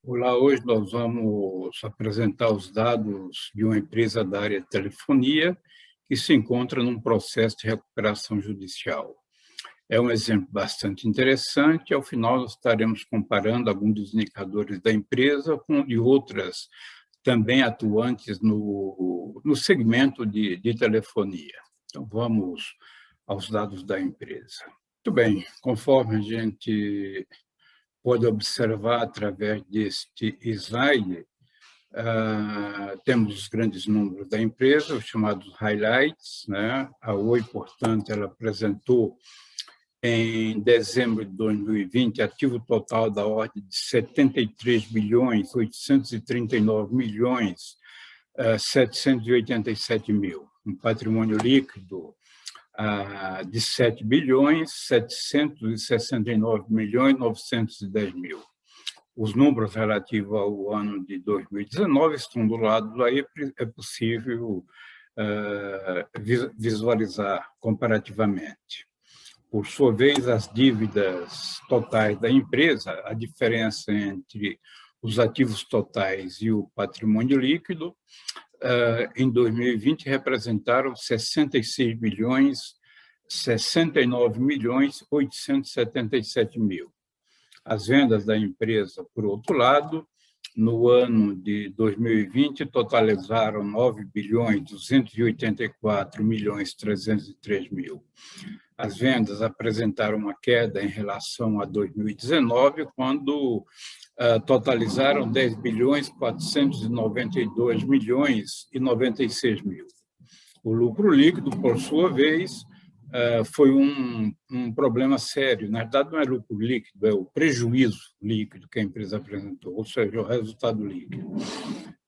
Olá, hoje nós vamos apresentar os dados de uma empresa da área de telefonia que se encontra num processo de recuperação judicial. É um exemplo bastante interessante, ao final nós estaremos comparando alguns dos indicadores da empresa com de outras também atuantes no segmento de telefonia. Então, vamos aos dados da empresa. Muito bem, conforme a gente pode observar através deste slide, temos os grandes números da empresa, os chamados highlights, né? A Oi, portanto, ela apresentou em dezembro de 2020 ativo total da ordem de 73 bilhões 839 milhões 787 mil, um patrimônio líquido de 7 bilhões 769 milhões 910 mil. Os números relativos ao ano de 2019 estão do lado, aí é possível visualizar comparativamente. Por sua vez, as dívidas totais da empresa, a diferença entre os ativos totais e o patrimônio líquido, em 2020 representaram 66 bilhões 69 milhões 877 mil. As vendas da empresa, por outro lado, no ano de 2020 totalizaram 9 bilhões 284 milhões 303 mil. As vendas apresentaram uma queda em relação a 2019, quando totalizaram 10 bilhões 492 milhões e 96 mil. O lucro líquido, por sua vez, foi um problema sério. Na verdade, não é lucro líquido, é o prejuízo líquido que a empresa apresentou, ou seja, o resultado líquido.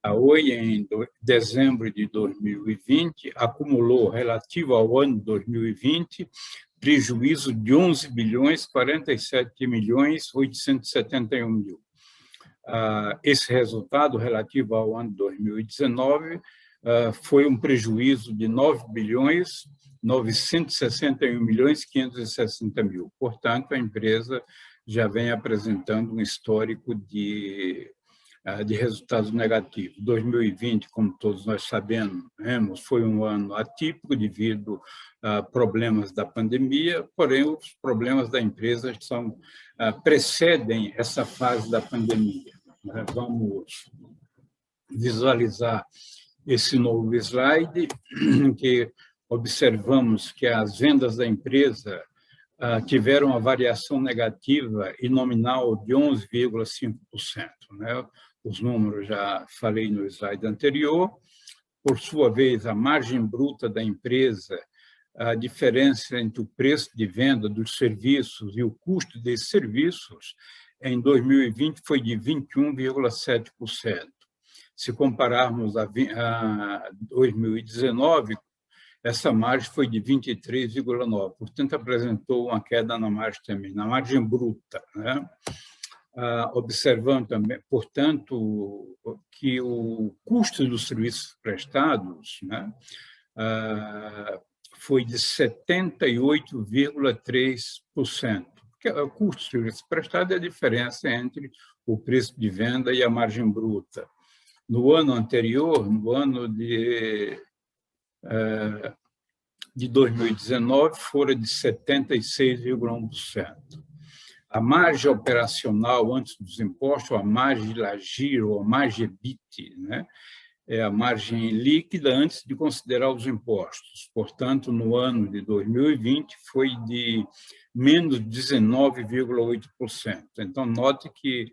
A Oi, em dezembro de 2020, acumulou, relativo ao ano de 2020, prejuízo de 11 bilhões 47 milhões 871 mil. Esse resultado, relativo ao ano de 2019, foi um prejuízo de 9 bilhões 961 milhões 560 mil. Portanto, a empresa já vem apresentando um histórico de resultados negativos. 2020, como todos nós sabemos, foi um ano atípico devido a problemas da pandemia, porém, os problemas da empresa precedem essa fase da pandemia. Vamos visualizar esse novo slide, em que observamos que as vendas da empresa tiveram uma variação negativa e nominal de 11,5%. Né? Os números já falei no slide anterior. Por sua vez, a margem bruta da empresa, a diferença entre o preço de venda dos serviços e o custo desses serviços, em 2020 foi de 21,7%. Se compararmos a 2019, essa margem foi de 23,9%, portanto, apresentou uma queda na margem também, na margem bruta. Né? Observando também, portanto, que o custo dos serviços prestados, né, foi de 78,3%. Porque o custo dos serviços prestados é a diferença entre o preço de venda e a margem bruta. No ano anterior, no ano de 2019, fora de 76,1%. A margem operacional antes dos impostos, a margem de LAGIR, ou a margem EBIT, né? É a margem líquida antes de considerar os impostos. Portanto, no ano de 2020, foi de menos 19,8%. Então, note que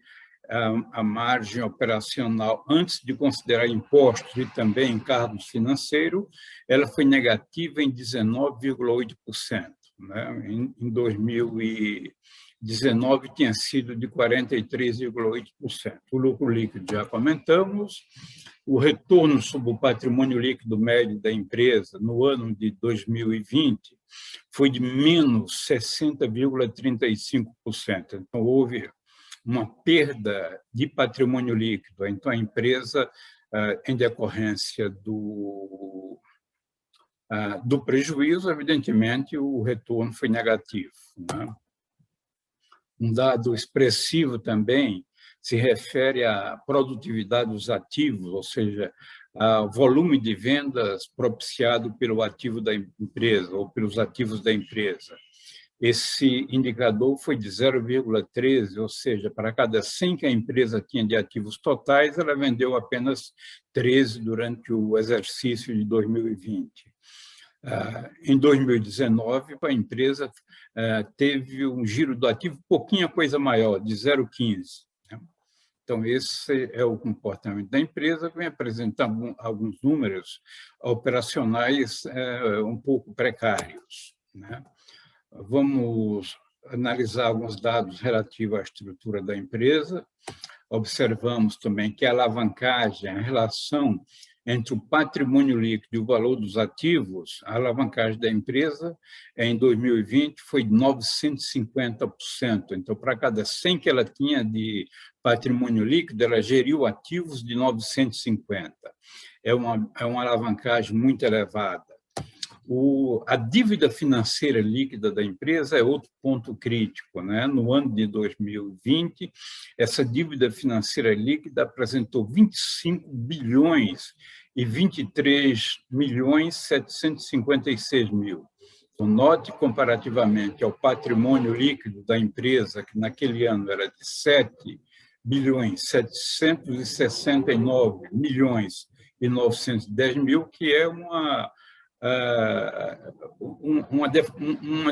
a margem operacional, antes de considerar impostos e também encargos financeiros, ela foi negativa em 19,8%. Né? Em 2019, tinha sido de 43,8%. O lucro líquido já comentamos. O retorno sobre o patrimônio líquido médio da empresa no ano de 2020 foi de menos 60,35%. Então, houve uma perda de patrimônio líquido. Então, a empresa, em decorrência do prejuízo, evidentemente, o retorno foi negativo. Né? Um dado expressivo também se refere à produtividade dos ativos, ou seja, ao volume de vendas propiciado pelo ativo da empresa ou pelos ativos da empresa. Esse indicador foi de 0,13, ou seja, para cada 100 que a empresa tinha de ativos totais, ela vendeu apenas 13 durante o exercício de 2020. Em 2019, a empresa teve um giro do ativo pouquinha coisa maior, de 0,15. Então, esse é o comportamento da empresa, que vem apresentando alguns números operacionais um pouco precários, né? Vamos analisar alguns dados relativos à estrutura da empresa. Observamos também que a alavancagem, a relação entre o patrimônio líquido e o valor dos ativos, a alavancagem da empresa em 2020 foi de 950%. Então, para cada 100 que ela tinha de patrimônio líquido, ela geriu ativos de 950. É uma alavancagem muito elevada. A dívida financeira líquida da empresa é outro ponto crítico, né? No ano de 2020, essa dívida financeira líquida apresentou 25 bilhões e 23 milhões 756 mil. Então, note comparativamente ao patrimônio líquido da empresa, que naquele ano era de 7 bilhões 769 milhões e 910 mil, que é uma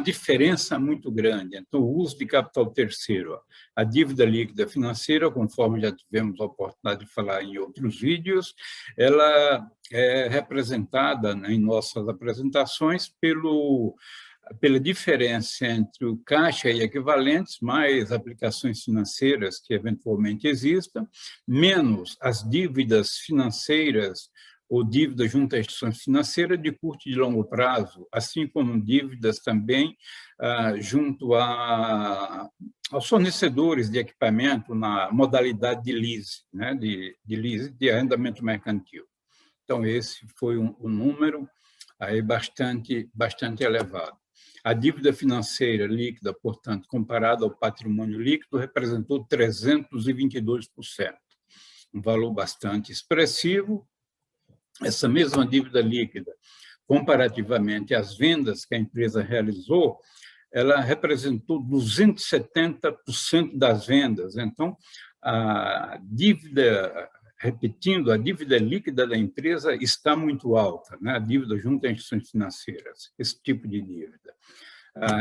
diferença muito grande. Então, o uso de capital terceiro, a dívida líquida financeira, conforme já tivemos a oportunidade de falar em outros vídeos, ela é representada em nossas apresentações pela diferença entre o caixa e equivalentes, mais aplicações financeiras que eventualmente existam, menos as dívidas financeiras ou dívidas junto a instituições financeiras de curto e de longo prazo, assim como dívidas também junto aos fornecedores de equipamento na modalidade de lease, né, de lease, de arrendamento mercantil. Então, esse foi um número aí bastante elevado. A dívida financeira líquida, portanto, comparada ao patrimônio líquido, representou 322%, um valor bastante expressivo. Essa mesma dívida líquida, comparativamente às vendas que a empresa realizou, ela representou 270% das vendas. Então, a dívida, repetindo, a dívida líquida da empresa está muito alta, né? A dívida junto a instituições financeiras, esse tipo de dívida.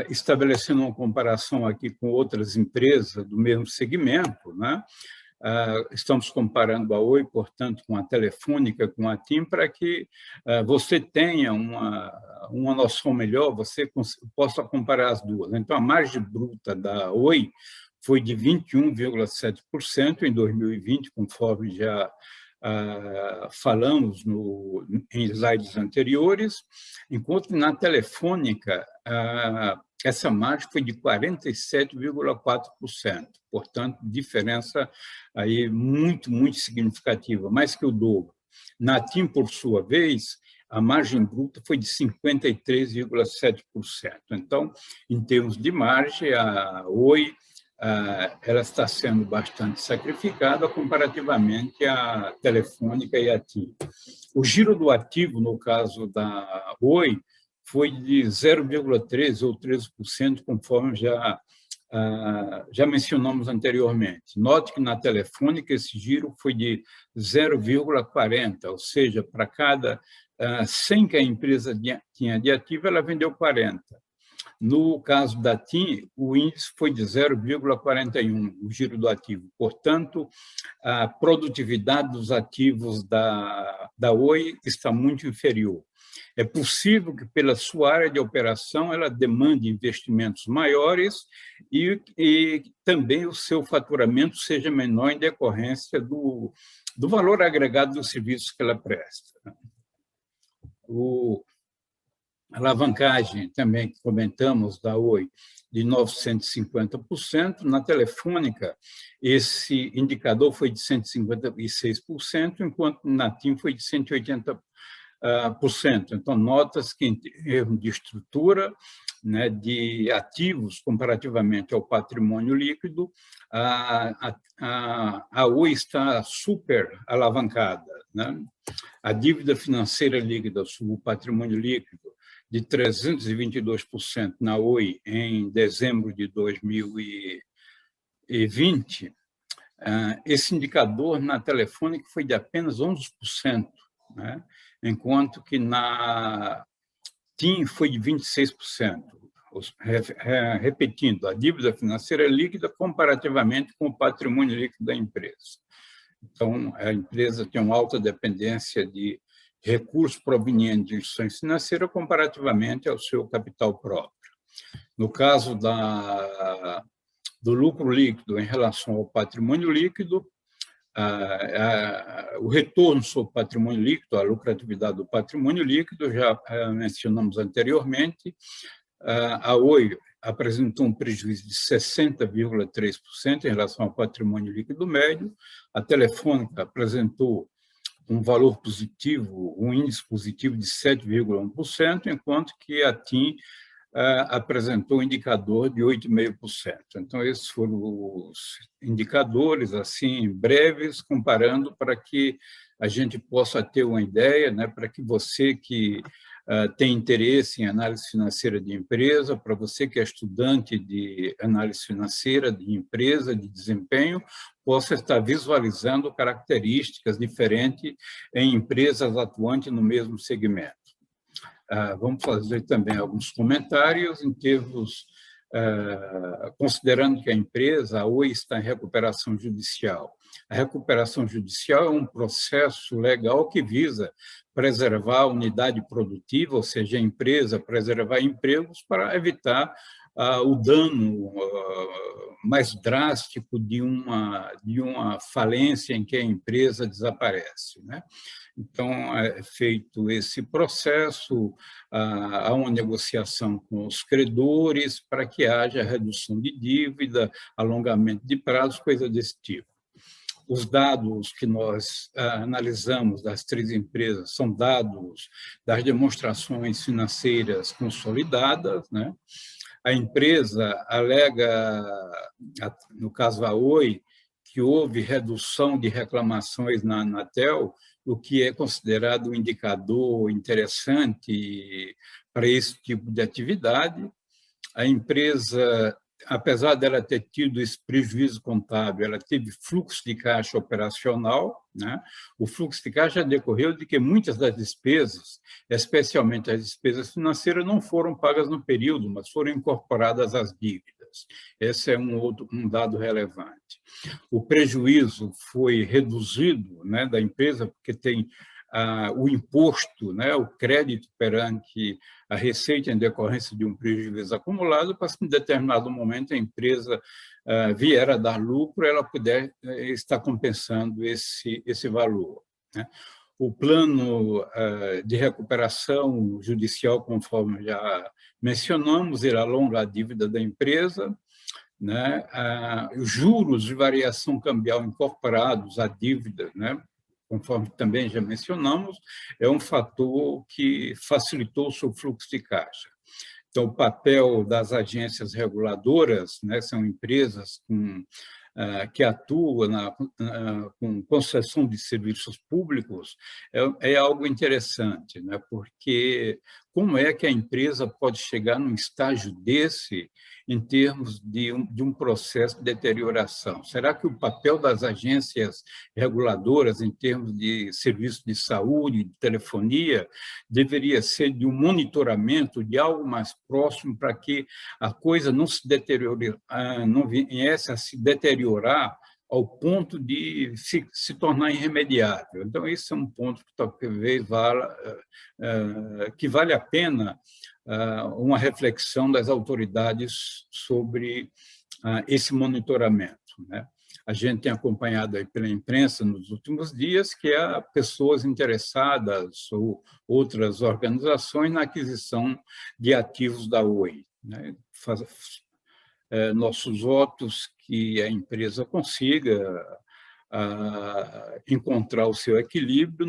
Estabelecendo uma comparação aqui com outras empresas do mesmo segmento, né? Estamos comparando a Oi, portanto, com a Telefônica, com a TIM, para que você tenha uma noção melhor, você possa comparar as duas. Então, a margem bruta da Oi foi de 21,7% em 2020, conforme já falamos em slides anteriores, enquanto na Telefônica essa margem foi de 47,4%, portanto, diferença aí muito significativa, mais que o dobro. Na TIM, por sua vez, a margem bruta foi de 53,7%. Então, em termos de margem, a Oi ela está sendo bastante sacrificada comparativamente à Telefônica e à TIM. O giro do ativo, no caso da Oi, foi de 0,13% ou 13%, conforme já mencionamos anteriormente. Note que na Telefônica esse giro foi de 0,40%, ou seja, para cada 100 que a empresa tinha de ativo, ela vendeu 40. No caso da TIM, o índice foi de 0,41%, o giro do ativo. Portanto, a produtividade dos ativos da Oi está muito inferior. É possível que, pela sua área de operação, ela demande investimentos maiores e também o seu faturamento seja menor em decorrência do valor agregado dos serviços que ela presta. A alavancagem, também que comentamos, da Oi, de 950%. Na Telefônica, esse indicador foi de 156%, enquanto na TIM foi de 180%. Então, nota-se que, em termos de estrutura, né, de ativos comparativamente ao patrimônio líquido, a Oi está super alavancada, né? A dívida financeira líquida sobre o patrimônio líquido de 322% na Oi em dezembro de 2020, esse indicador na Telefônica foi de apenas 11%, né? Enquanto que na TIM foi de 26%. Repetindo, a dívida financeira líquida comparativamente com o patrimônio líquido da empresa. Então, a empresa tem uma alta dependência de recursos provenientes de instituições financeiras comparativamente ao seu capital próprio. No caso do lucro líquido em relação ao patrimônio líquido, o retorno sobre o patrimônio líquido, a lucratividade do patrimônio líquido, já mencionamos anteriormente, a Oi apresentou um prejuízo de 60,3% em relação ao patrimônio líquido médio, a Telefônica apresentou um valor positivo, um índice positivo de 7,1%, enquanto que a TIM apresentou um indicador de 8,5%. Então, esses foram os indicadores, assim, breves, comparando para que a gente possa ter uma ideia, né, para que você que tem interesse em análise financeira de empresa, para você que é estudante de análise financeira de empresa, de desempenho, possa estar visualizando características diferentes em empresas atuantes no mesmo segmento. Vamos fazer também alguns comentários em termos, considerando que a empresa, a Oi, está em recuperação judicial. A recuperação judicial é um processo legal que visa preservar a unidade produtiva, ou seja, a empresa preservar empregos para evitar o dano mais drástico de uma falência em que a empresa desaparece, né? Então, é feito esse processo, há uma negociação com os credores para que haja redução de dívida, alongamento de prazos, coisa desse tipo. Os dados que nós analisamos das três empresas são dados das demonstrações financeiras consolidadas, né? A empresa alega, no caso a Oi, que houve redução de reclamações na Anatel, o que é considerado um indicador interessante para esse tipo de atividade. A empresa, apesar dela ter tido esse prejuízo contábil, ela teve fluxo de caixa operacional, né? O fluxo de caixa decorreu de que muitas das despesas, especialmente as despesas financeiras, não foram pagas no período, mas foram incorporadas às dívidas. Esse é um dado relevante. O prejuízo foi reduzido, né, da empresa, porque tem o imposto, né, o crédito perante a receita em decorrência de um prejuízo acumulado, para que em determinado momento a empresa vier a dar lucro, ela puder estar compensando esse valor, né? O plano de recuperação judicial, conforme já mencionamos, irá alongar a dívida da empresa, né? Os juros de variação cambial incorporados à dívida, né? Conforme também já mencionamos, é um fator que facilitou o seu fluxo de caixa. Então, o papel das agências reguladoras, né, são empresas que atuam com concessão de serviços públicos, é algo interessante, né, porque como é que a empresa pode chegar num estágio desse em termos de um processo de deterioração? Será que o papel das agências reguladoras em termos de serviços de saúde, de telefonia, deveria ser de um monitoramento, de algo mais próximo para que a coisa não se deteriore, não viesse a se deteriorar ao ponto de se tornar irremediável? Então, esse é um ponto que talvez vale a pena uma reflexão das autoridades sobre esse monitoramento, né? A gente tem acompanhado aí pela imprensa nos últimos dias que há pessoas interessadas ou outras organizações na aquisição de ativos da Oi, né? Nossos votos que a empresa consiga encontrar o seu equilíbrio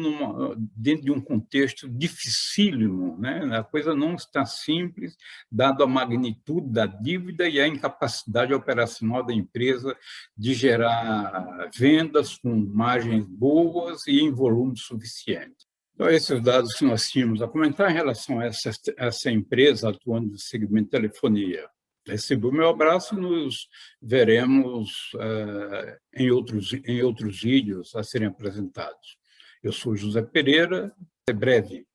dentro de um contexto dificílimo, né? A coisa não está simples, dado a magnitude da dívida e a incapacidade operacional da empresa de gerar vendas com margens boas e em volume suficiente. Então, esses dados que nós tínhamos a comentar em relação a essa empresa atuando no segmento de telefonia. Receba o meu abraço e nos veremos em outros vídeos a serem apresentados. Eu sou José Pereira, até breve.